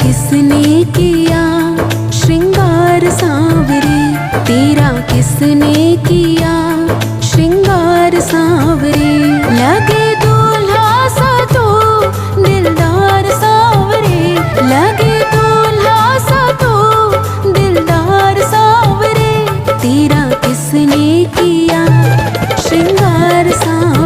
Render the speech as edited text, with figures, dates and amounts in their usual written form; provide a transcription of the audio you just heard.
किसने किया श्रृंगार सांवरे, तेरा किसने किया श्रृंगार सांवरे। लगे दूल्हा सा तो दिलदार सांवरे, लगे दूल्हा सा तो दिलदार सांवरे, तेरा किसने किया श्रृंगार सांवरे।